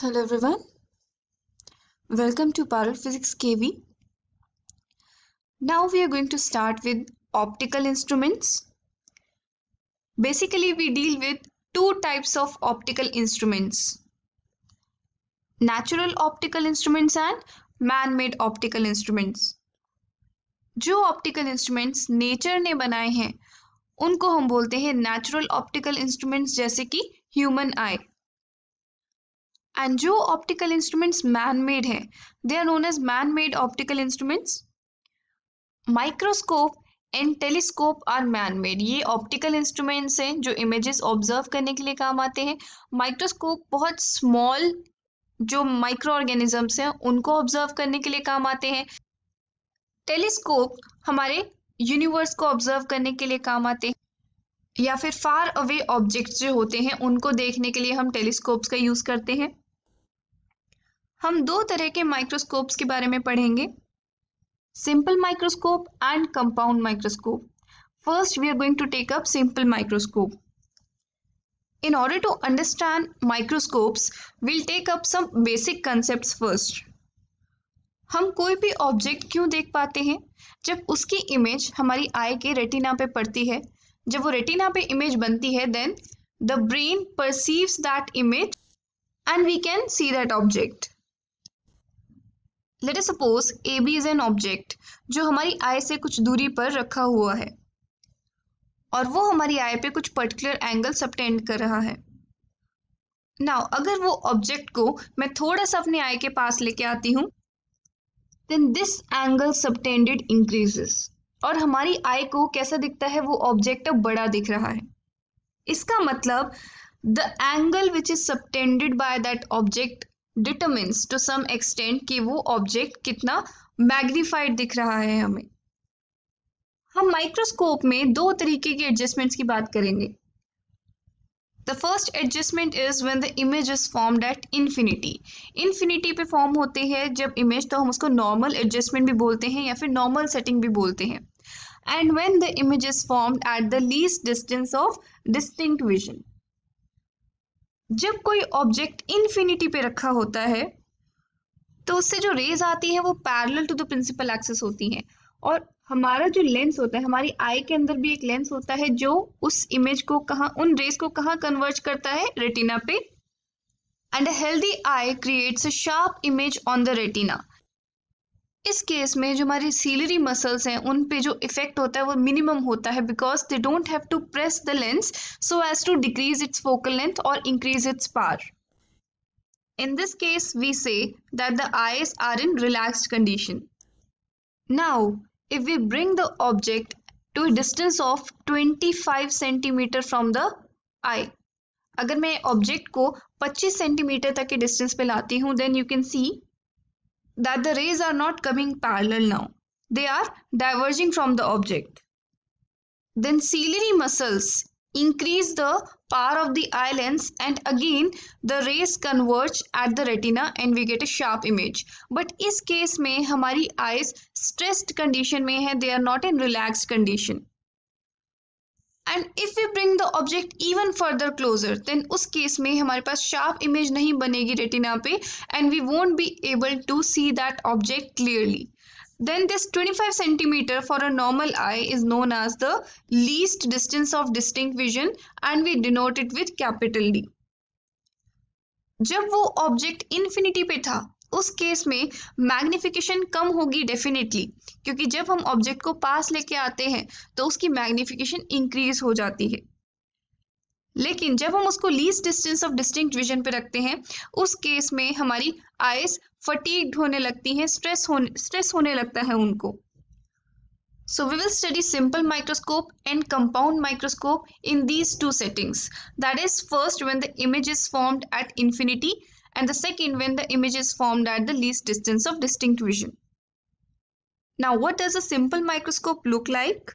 Hello everyone, welcome to Parallel Physics KV. Now we are going to start with optical instruments. Basically we deal with two types of optical instruments. Natural optical instruments and man-made optical instruments. जो optical instruments nature ने बनाए हैं उनको हम बोलते हैं natural optical instruments जैसे कि human eye. And जो optical instruments man-made हैं, they are known as man-made optical instruments. Microscope and telescope are man made. ये ऑप्टिकल इंस्ट्रूमेंट्स हैं जो इमेजेस ऑब्जर्व करने के लिए काम आते हैं. माइक्रोस्कोप बहुत स्मॉल जो माइक्रो ऑर्गेनिजम्स हैं उनको ऑब्जर्व करने के लिए काम आते हैं. टेलीस्कोप हमारे यूनिवर्स को ऑब्जर्व करने के लिए काम आते हैं, या फिर फार अवे ऑब्जेक्ट्स जो होते हैं उनको देखने के लिए हम टेलीस्कोप्स का यूज करते हैं. हम दो तरह के माइक्रोस्कोप्स के बारे में पढ़ेंगे, simple microscope and compound microscope. First we are going to take up simple microscope. In order to understand microscopes, we'll take up some basic concepts first. हम कोई भी ऑब्जेक्ट क्यों देख पाते हैं? जब उसकी इमेज हमारी आई के रेटिना पे पड़ती है. जब वो रेटिना पे इमेज बनती है, then the brain perceives that image and we can see that object. Let us suppose AB is an object जो हमारी आई से कुछ दूरी पर रखा हुआ है और वो हमारी आई पे कुछ पर्टिकुलर एंगल सबटेंड कर रहा है. नाउ अगर वो ऑब्जेक्ट को मैं थोड़ा सा अपनी आई के पास लेके आती हूँ, then this angle subtended increases और हमारी आई को कैसा दिखता है? वो ऑब्जेक्ट अब बड़ा दिख रहा है. इसका मतलब the angle which is subtended by that object determines to some extent कि वो ऑब्जेक्ट कितना मैग्नीफाइड दिख रहा है हमें. हम माइक्रोस्कोप में दो तरीके के एडजस्टमेंट्स की बात करेंगे. The first adjustment is when the image is formed at infinity. Infinity पे फॉर्म होते हैं जब इमेज, तो हम उसको नॉर्मल एडजस्टमेंट भी बोलते हैं या फिर नॉर्मल सेटिंग भी बोलते हैं. And when the image is formed at the least distance of distinct vision. जब कोई ऑब्जेक्ट इन्फिनिटी पे रखा होता है तो उससे जो रेज आती है वो parallel to the principal axis होती हैं, और हमारा जो लेंस होता है, हमारी आई के अंदर भी एक लेंस होता है जो उस इमेज को कहाँ, उन रेज को कहाँ कन्वर्ज करता है? रेटिना पे. And a healthy I creates a sharp image on the retina. इस केस में जो हमारी सीलरी मसल्स हैं उन पे जो इफेक्ट होता है वो मिनिमम होता है, because they don't have to press the lens so as to decrease its focal length और increase its power. In this case, we say that the eyes are in relaxed condition. Now, if we bring the object to a distance of 25 centimeter from the eye, अगर मैं object को 25 centimetre तक के distance पे लाती हूँ, then you can see that the rays are not coming parallel now. They are diverging from the object. Then ciliary muscles increase the power of the eye lens and again the rays converge at the retina and we get a sharp image. But इस case में हमारी eyes stressed condition में है, they are not in relaxed condition. And if we bring the object even further closer, then उस case में हमारे पास sharp image नहीं बनेगी रेटिना पे and we won't be able to see that object clearly. Then this 25 centimeter for a normal eye is known as the least distance of distinct vision and we denote it with capital D. जब वो object infinity पे था उस case में magnification कम होगी definitely, क्योंकि जब हम ऑब्जेक्ट को पास लेके आते हैं तो उसकी मैग्निफिकेशन इंक्रीज हो जाती है. लेकिन जब हम उसको least distance of distinct vision पे रखते हैं उस केस में हमारी आईज फटीग्ड होने लगती हैं, स्ट्रेस होने लगता है उनको. So we will study simple microscope and compound microscope in these two settings. That is, first when the image is formed at infinity and the second when the image is formed at the least distance of distinct vision. Now what does a simple microscope look like?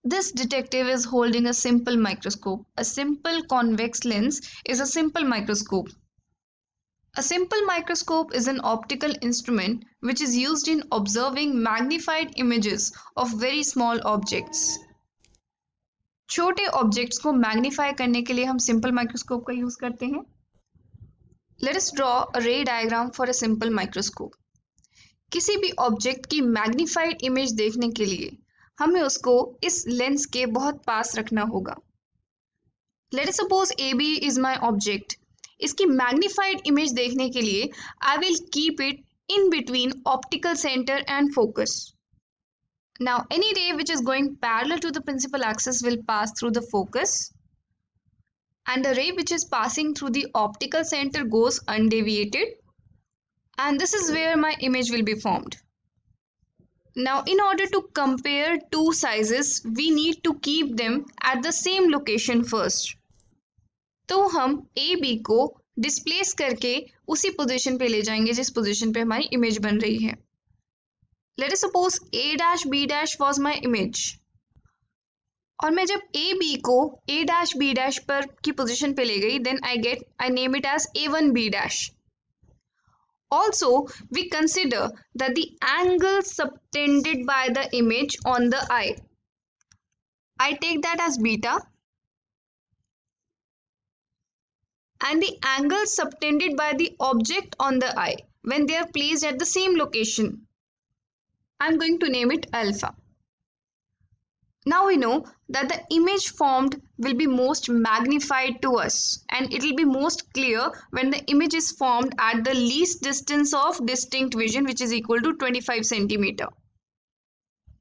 This detective is holding a simple microscope. A simple convex lens is a simple microscope. A simple microscope is an optical instrument which is used in observing magnified images of very small objects. छोटे objects को magnify करने के लिए हम simple microscope का use करते हैं. Let us draw a ray diagram for a simple microscope. किसी भी ऑब्जेक्ट की मैग्नीफाइड इमेज देखने के लिए हमें उसको इस लेंस के बहुत पास रखना होगा. Let us suppose AB is my object. इसकी मैग्नीफाइड इमेज देखने के लिए I will keep it in between optical center and focus. Now any ray which is going parallel to the principal axis will pass through the focus, and the ray which is passing through the optical center goes undeviated, and this is where my image will be formed. Now in order to compare two sizes we need to keep them at the same location first. तो हम AB को displace करके उसी position पे ले जाएंगे जिस position पे हमारी इमेज बन रही है. Let us suppose A dash B dash was my image. और मैं जब AB को A dash B dash पर की पोजीशन पे ले गई, then I name it as A1 B dash. Also, we consider that the angle subtended by the image on the eye, I take that as beta, and the angle subtended by the object on the eye when they are placed at the same location, I'm going to name it alpha. Now we know that the image formed will be most magnified to us, and it will be most clear when the image is formed at the least distance of distinct vision, which is equal to 25 centimeter.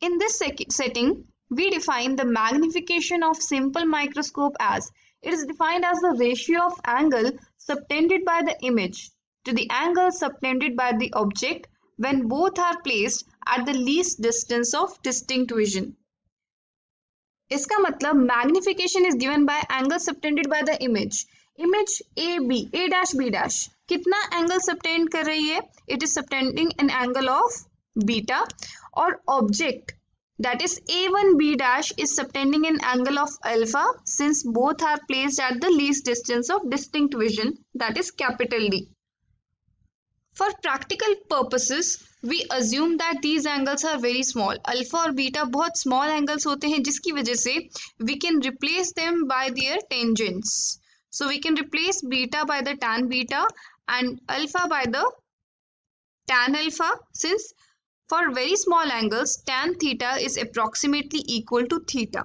In this setting, we define the magnification of simple microscope as, it is defined as the ratio of angle subtended by the image to the angle subtended by the object when both are placed at the least distance of distinct vision. इसका मतलब magnification is given by angle subtended by the image. Image A dash B dash कितना angle subtend कर रही है? It is subtending an angle of beta, और object that is A1 B dash is subtending an angle of alpha since both are placed at the least distance of distinct vision, that is capital D. For practical purposes, we assume that these angles are very small. Alpha और beta बहुत small angles होते हैं, जिसकी वजह से we can replace them by their tangents. So we can replace beta by the tan beta and alpha by the tan alpha, since for very small angles tan theta is approximately equal to theta.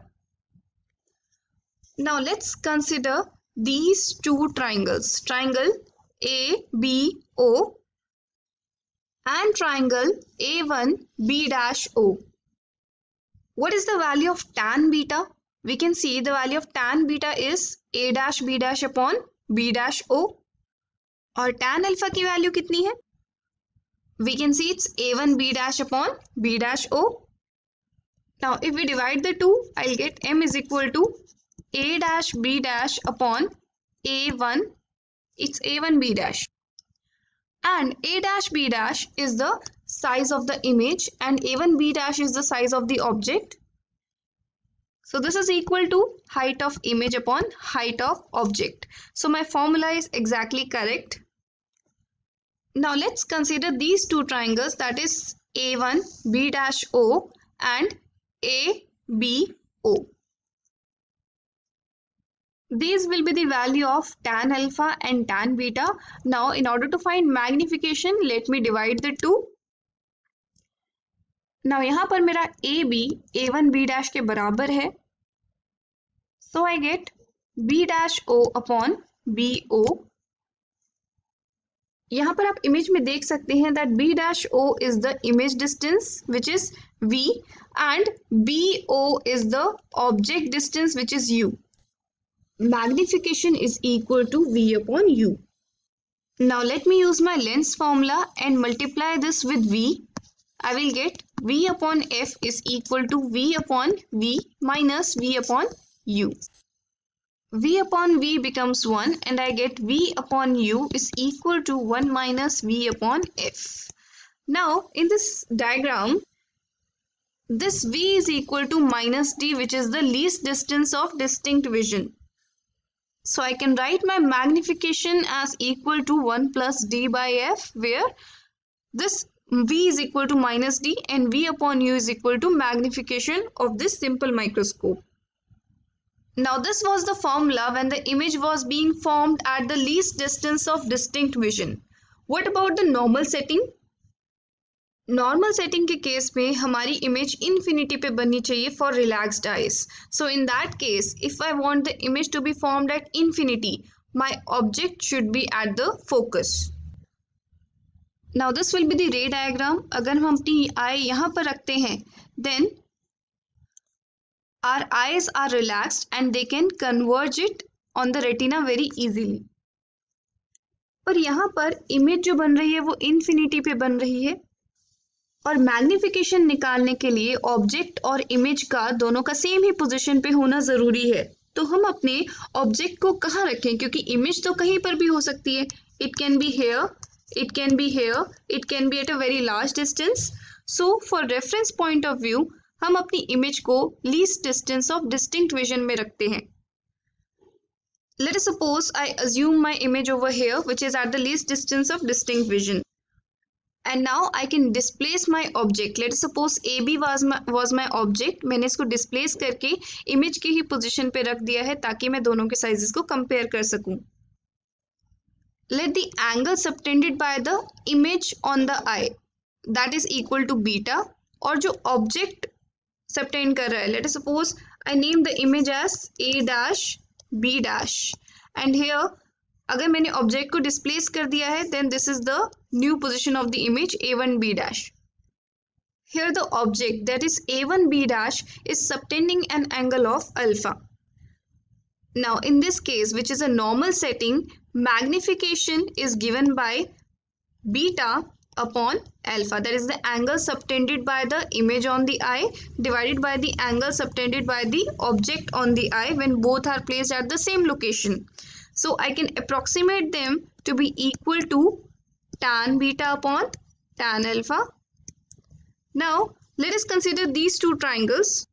Now let's consider these two triangles, triangle ABO and triangle A1 B dash O. What is the value of tan beta? We can see the value of tan beta is A dash B dash upon B dash O. और tan alpha की value कितनी है? We can see it's A1 B dash upon B dash O. Now if we divide the two, I'll get M is equal to A dash B dash upon A1. It's A1 B dash. And A dash B dash is the size of the image and A1 B dash is the size of the object. So this is equal to height of image upon height of object. So my formula is exactly correct. Now let's consider these two triangles, that is A1 B dash O and ABO. These will be the value of tan alpha and tan beta. Now in order to find magnification, let me divide the two. Now यहाँ पर मेरा AB A1 B dash के बराबर है. So I get B dash O upon BO. यहाँ पर आप image में देख सकते हैं that B dash O is the image distance which is V and BO is the object distance which is U. Magnification is equal to V upon U. Now let me use my lens formula and multiply this with V. I will get V upon F is equal to V upon V minus V upon U. V upon V becomes 1 and I get V upon U is equal to 1 minus V upon F. Now in this diagram, this V is equal to minus D, which is the least distance of distinct vision. So I can write my magnification as equal to 1 plus D by F, where this V is equal to minus D and V upon U is equal to magnification of this simple microscope. Now this was the formula when the image was being formed at the least distance of distinct vision. What about the normal setting? Normal setting के case में हमारी image infinity पे बननी चाहिए for relaxed eyes. So in that case if I want the image to be formed at infinity, my object should be at the focus. Now this will be the ray diagram. अगर हम अपनी eye यहाँ पर रखते हैं then our eyes are relaxed and they can converge it on the retina very easily. पर यहाँ पर इमेज जो बन रही है वो इन्फिनिटी पे बन रही है और मैग्निफिकेशन निकालने के लिए ऑब्जेक्ट और इमेज का दोनों का सेम ही पोजीशन पे होना ज़रूरी है. तो हम अपने ऑब्जेक्ट को कहाँ रखें, क्योंकि इमेज तो कहीं पर भी हो सकती है. It can be here, it can be here, it can be at a very large distance. So for reference point of view हम अपनी इमेज को least distance of distinct vision में रखते हैं. Let us suppose I assume my image over here which is at the least distance of distinct vision. And now I can displace my object. Let us suppose AB was my object. मैंने इसको displace करके image की ही position पे रख दिया है ताकि मैं दोनों के sizes को compare कर सकूं. Let the angle subtended by the image on the eye that is equal to beta. और जो object subtend कर रहा है, let us suppose I name the image as A dash B dash. And here अगर मैंने object को displace कर दिया है then this is the new position of the image A1B dash. Here the object that is A1B dash is subtending an angle of alpha. Now in this case, which is a normal setting, magnification is given by beta upon alpha. That is the angle subtended by the image on the eye divided by the angle subtended by the object on the eye when both are placed at the same location. So I can approximate them to be equal to tan beta upon tan alpha. Now let us consider these two triangles,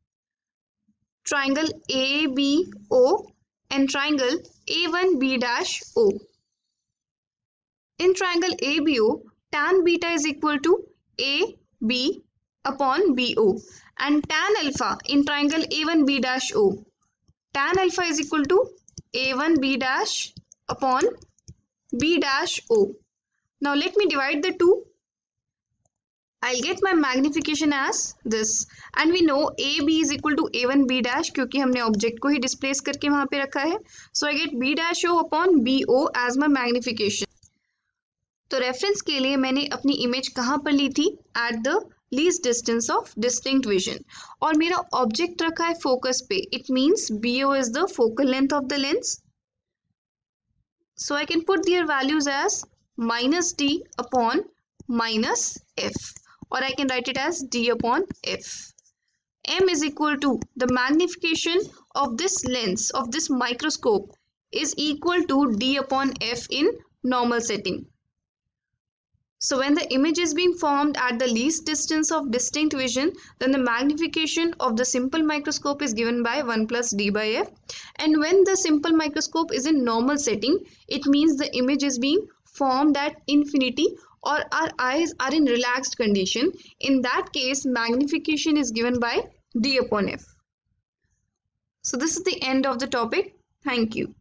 triangle ABO and triangle A1B dash O. In triangle ABO, tan beta is equal to AB upon BO, and tan alpha in triangle A1B dash O, tan alpha is equal to A1B dash upon B dash O. Now let me divide the two. I'll get my magnification as this, and we know AB is equal to A1B dash क्योंकि हमने object को ही displace करके वहाँ पे रखा है. So I get B dash O upon BO as my magnification. तो reference के लिए मैंने अपनी इमेज कहाँ पर ली थी? At the least distance of distinct vision. और मेरा ऑब्जेक्ट रखा है फोकस पे. It means BO is the focal length of the lens. So I can put their values as minus D upon minus F, or I can write it as D upon F. M is equal to the magnification of this lens of this microscope is equal to D upon F in normal setting. So when the image is being formed at the least distance of distinct vision, then the magnification of the simple microscope is given by 1 plus D by F. And when the simple microscope is in normal setting, it means the image is being formed at infinity or our eyes are in relaxed condition. In that case, magnification is given by D upon F. So this is the end of the topic. Thank you.